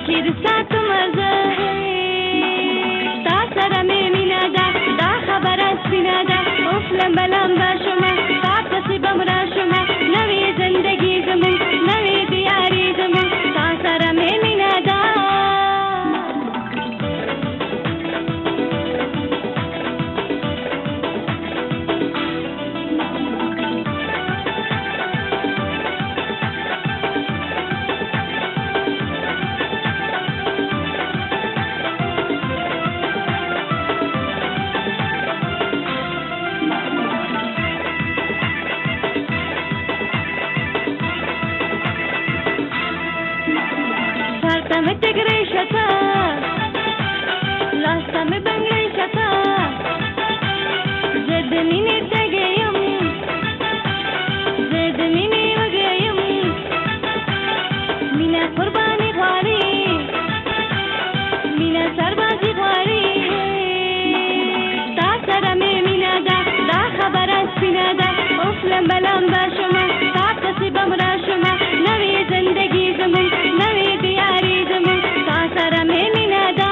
کې د ساتمه زه ستا سره مې مینه ده دا خبره سپینه ده اوس لمبه لمبه شومه ستا پسې به م راشمه نوې زندګي زموږ نوې دیارې زموږ ستا سره مې مینه ده Sartame tegre shata, lastame bangre shata, zedmine tegeyum, zedmine wageyum, mina qurbani ghari, mina sarbazi ghari, ta sara me mina da khabara spina da, of lamba lamba shuma, ta pasi bamra shuma, navi zindagi zamun, navi diyari. سره مې مینه ده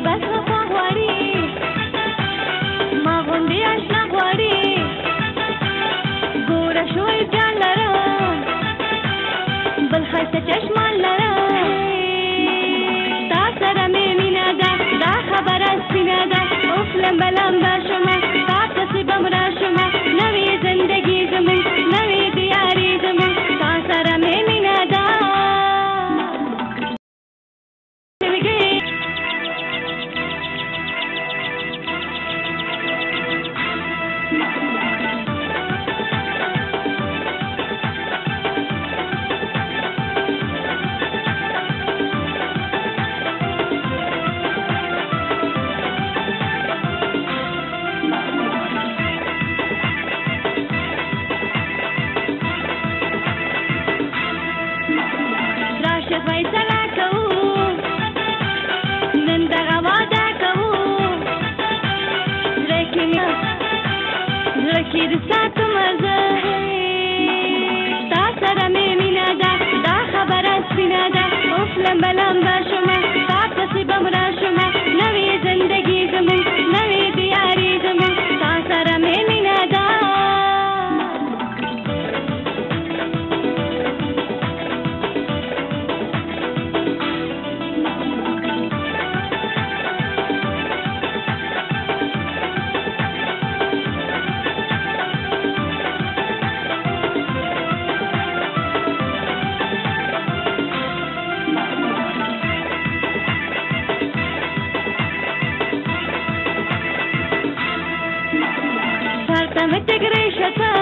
بس خوا غواړي ما غوندې اشنا غواړي ګوره شوی جان لرم بل ښایسته چشمان لرم ستا سره مې مینه ده دا خبره سپینه ده اوس لمبه لمبه شومه ستا پسې به م راشمه نوې زندګي زموږ نوې دیارې زموږ ستا سره مې مینه ده فیصله کوو نن دغه واده کوو زړه کې د ساتمه زه ستا سره مې مینه ده دا خبره سپینه ده اوس لمبه لمبه شومه ستا پسې به م راشمه نوې زندګي زموږ نوې دیارې زموږ ستا سره مې مینه ده Sartame tegre shata,